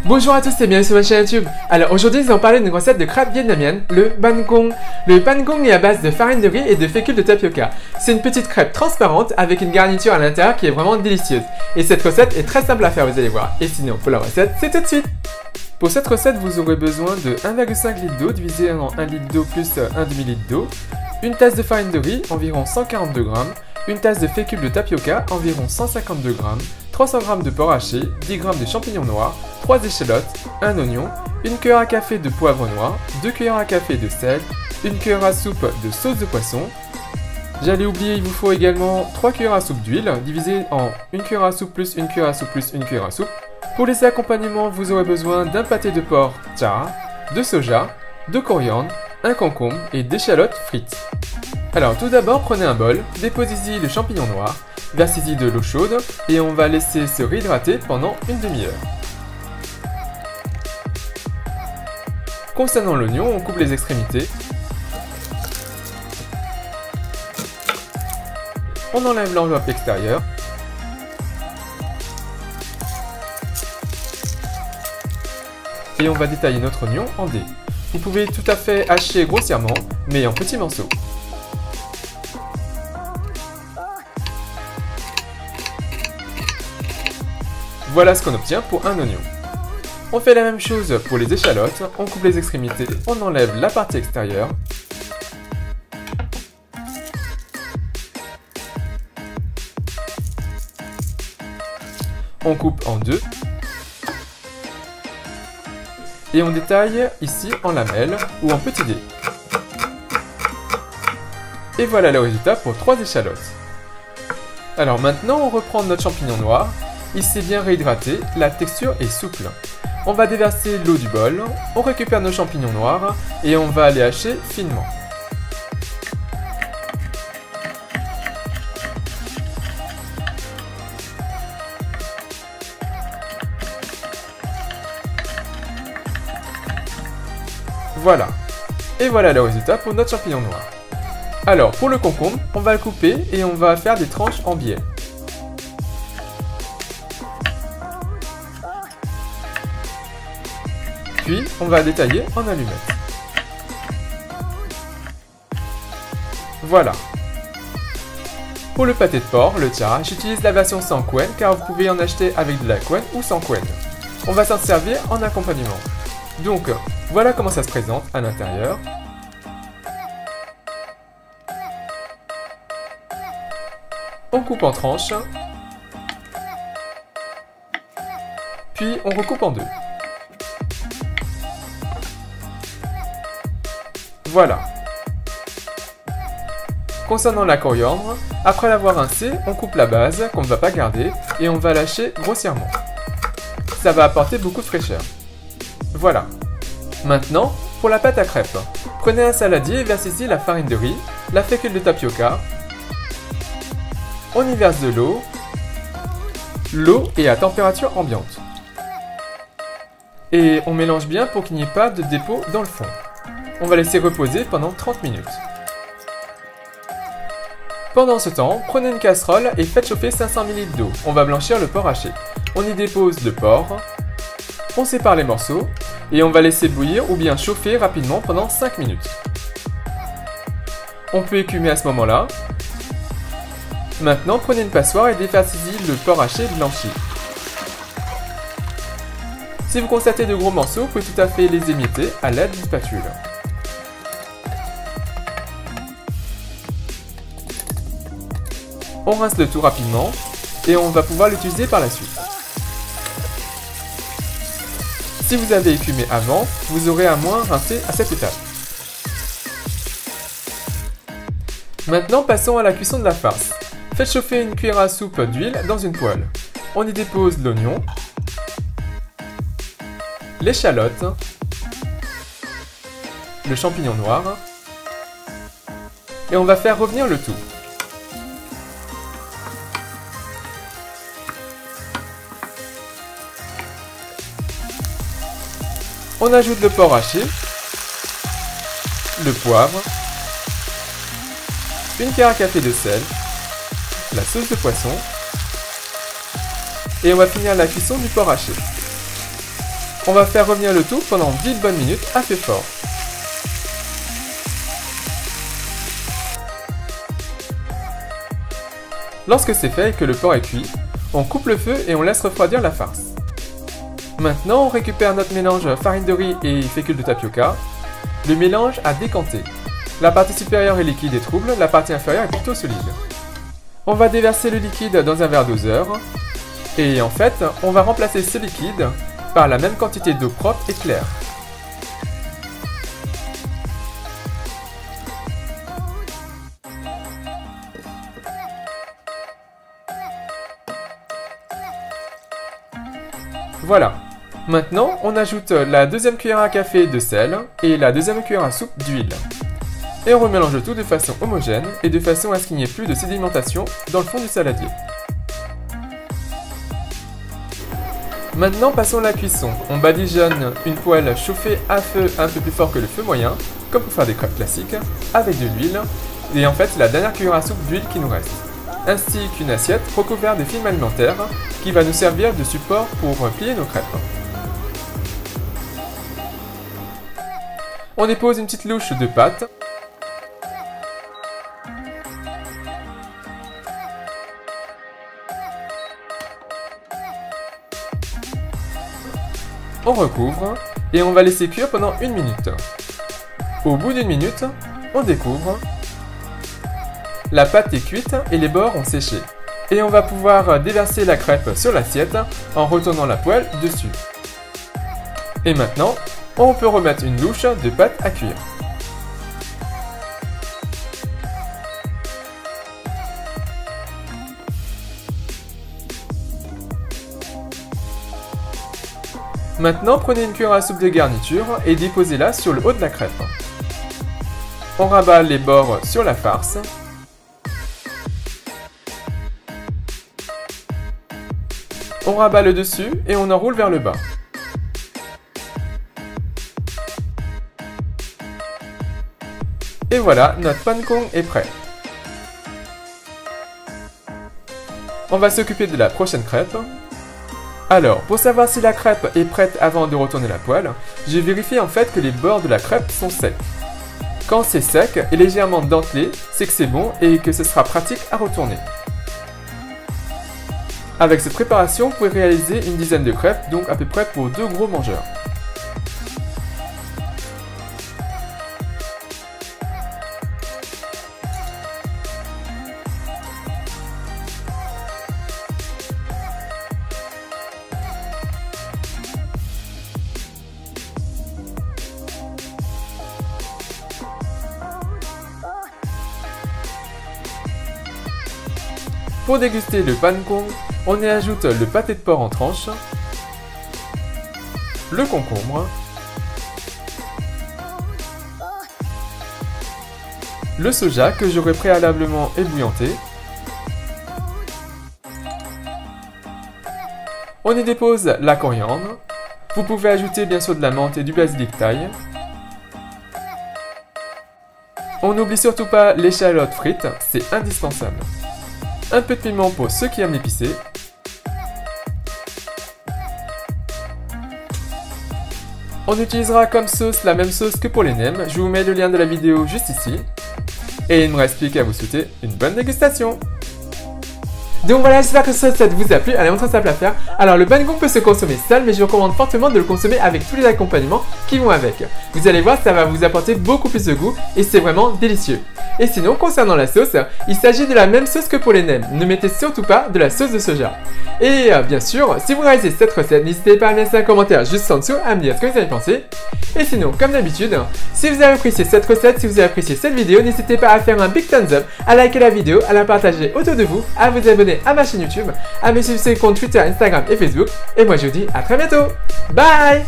Bonjour à tous et bienvenue sur ma chaîne YouTube. Alors aujourd'hui nous allons parler d'une recette de crêpes vietnamienne, le banh gong. Le banh gong est à base de farine de riz et de fécule de tapioca. C'est une petite crêpe transparente avec une garniture à l'intérieur qui est vraiment délicieuse. Et cette recette est très simple à faire, vous allez voir. Et sinon pour la recette, c'est tout de suite. Pour cette recette, vous aurez besoin de 1,5 litre d'eau divisé en 1 litre d'eau plus 1 demi-litre d'eau, une tasse de farine de riz, environ 142 g, une tasse de fécule de tapioca, environ 152 g, 300 g de porc haché, 10 g de champignons noirs, 3 échalotes, un oignon, une cuillère à café de poivre noir, 2 cuillères à café de sel, une cuillère à soupe de sauce de poisson. J'allais oublier, il vous faut également 3 cuillères à soupe d'huile, divisées en une cuillère à soupe plus une cuillère à soupe plus une cuillère à soupe. Pour les accompagnements, vous aurez besoin d'un pâté de porc char, de soja, de coriandre, un concombre et d'échalotes frites. Alors tout d'abord, prenez un bol, déposez-y le champignon noir, versez-y de l'eau chaude et on va laisser se réhydrater pendant une demi-heure. Concernant l'oignon, on coupe les extrémités. On enlève l'enveloppe extérieure. Et on va détailler notre oignon en dés. Vous pouvez tout à fait hacher grossièrement, mais en petits morceaux. Voilà ce qu'on obtient pour un oignon. On fait la même chose pour les échalotes, on coupe les extrémités, on enlève la partie extérieure. On coupe en deux. Et on détaille ici en lamelles ou en petits dés. Et voilà le résultat pour 3 échalotes. Alors maintenant on reprend notre champignon noir. Il s'est bien réhydraté, la texture est souple. On va déverser l'eau du bol, on récupère nos champignons noirs et on va les hacher finement. Voilà. Et voilà le résultat pour notre champignon noir. Alors pour le concombre, on va le couper et on va faire des tranches en biais. Puis on va détailler en allumettes. Voilà. Pour le pâté de porc, le char, j'utilise la version sans couenne car vous pouvez en acheter avec de la couenne ou sans couenne. On va s'en servir en accompagnement. Donc, voilà comment ça se présente à l'intérieur. On coupe en tranches. Puis on recoupe en deux. Voilà. Concernant la coriandre, après l'avoir rincée, on coupe la base qu'on ne va pas garder et on va lâcher grossièrement. Ça va apporter beaucoup de fraîcheur. Voilà. Maintenant, pour la pâte à crêpes, prenez un saladier et versez-y la farine de riz, la fécule de tapioca. On y verse de l'eau. L'eau est à température ambiante. Et on mélange bien pour qu'il n'y ait pas de dépôt dans le fond. On va laisser reposer pendant 30 minutes. Pendant ce temps, prenez une casserole et faites chauffer 500 ml d'eau. On va blanchir le porc haché. On y dépose le porc. On sépare les morceaux et on va laisser bouillir ou bien chauffer rapidement pendant 5 minutes. On peut écumer à ce moment-là. Maintenant, prenez une passoire et défaisez-y le porc haché blanchi. Si vous constatez de gros morceaux, vous pouvez tout à fait les émietter à l'aide d'une spatule. On rince le tout rapidement et on va pouvoir l'utiliser par la suite. Si vous avez écumé avant, vous aurez à moins rincer à cette étape. Maintenant, passons à la cuisson de la farce. Faites chauffer une cuillère à soupe d'huile dans une poêle. On y dépose l'oignon, l'échalote, le champignon noir et on va faire revenir le tout. On ajoute le porc haché, le poivre, une cuillère à café de sel, la sauce de poisson et on va finir la cuisson du porc haché. On va faire revenir le tout pendant 10 bonnes minutes à feu fort. Lorsque c'est fait et que le porc est cuit, on coupe le feu et on laisse refroidir la farce. Maintenant, on récupère notre mélange farine de riz et fécule de tapioca. Le mélange a décanté. La partie supérieure est liquide et trouble, la partie inférieure est plutôt solide. On va déverser le liquide dans un verre doseur. Et en fait, on va remplacer ce liquide par la même quantité d'eau propre et claire. Voilà. Maintenant, on ajoute la deuxième cuillère à café de sel et la deuxième cuillère à soupe d'huile. Et on remélange le tout de façon homogène et de façon à ce qu'il n'y ait plus de sédimentation dans le fond du saladier. Maintenant, passons à la cuisson. On badigeonne une poêle chauffée à feu un peu plus fort que le feu moyen, comme pour faire des crêpes classiques, avec de l'huile. Et en fait, c'est la dernière cuillère à soupe d'huile qui nous reste. Ainsi qu'une assiette recouverte de film alimentaire qui va nous servir de support pour plier nos crêpes. On dépose une petite louche de pâte. On recouvre et on va laisser cuire pendant 1 minute. Au bout d'1 minute, on découvre. La pâte est cuite et les bords ont séché. Et on va pouvoir déverser la crêpe sur l'assiette en retournant la poêle dessus. Et maintenant, on peut remettre une louche de pâte à cuire. Maintenant, prenez une cuillère à soupe de garniture et déposez-la sur le haut de la crêpe. On rabat les bords sur la farce. On rabat le dessus et on enroule vers le bas. Et voilà, notre pancong est prêt. On va s'occuper de la prochaine crêpe. Alors, pour savoir si la crêpe est prête avant de retourner la poêle, j'ai vérifié en fait que les bords de la crêpe sont secs. Quand c'est sec et légèrement dentelé, c'est que c'est bon et que ce sera pratique à retourner. Avec cette préparation, vous pouvez réaliser une dizaine de crêpes, donc à peu près pour 2 gros mangeurs. Pour déguster le pancong, on y ajoute le pâté de porc en tranches, le concombre, le soja que j'aurais préalablement ébouillanté. On y dépose la coriandre. Vous pouvez ajouter bien sûr de la menthe et du basilic thaï. On n'oublie surtout pas l'échalote frite, c'est indispensable. Un peu de piment pour ceux qui aiment l'épicé. On utilisera comme sauce la même sauce que pour les nems. Je vous mets le lien de la vidéo juste ici. Et il ne me reste plus qu'à vous souhaiter une bonne dégustation. Donc voilà, j'espère que cette recette vous a plu, elle est vraiment très simple à faire. Alors le pancong peut se consommer seul, mais je vous recommande fortement de le consommer avec tous les accompagnements qui vont avec. Vous allez voir, ça va vous apporter beaucoup plus de goût et c'est vraiment délicieux. Et sinon, concernant la sauce, il s'agit de la même sauce que pour les nems. Ne mettez surtout pas de la sauce de soja. Et bien sûr, si vous réalisez cette recette, n'hésitez pas à me laisser un commentaire juste en dessous à me dire ce que vous avez pensé. Et sinon, comme d'habitude, si vous avez apprécié cette recette, si vous avez apprécié cette vidéo, n'hésitez pas à faire un big thumbs up, à liker la vidéo, à la partager autour de vous, à vous abonner à ma chaîne YouTube, à me suivre sur les comptes Twitter, Instagram et Facebook. Et moi je vous dis à très bientôt. Bye!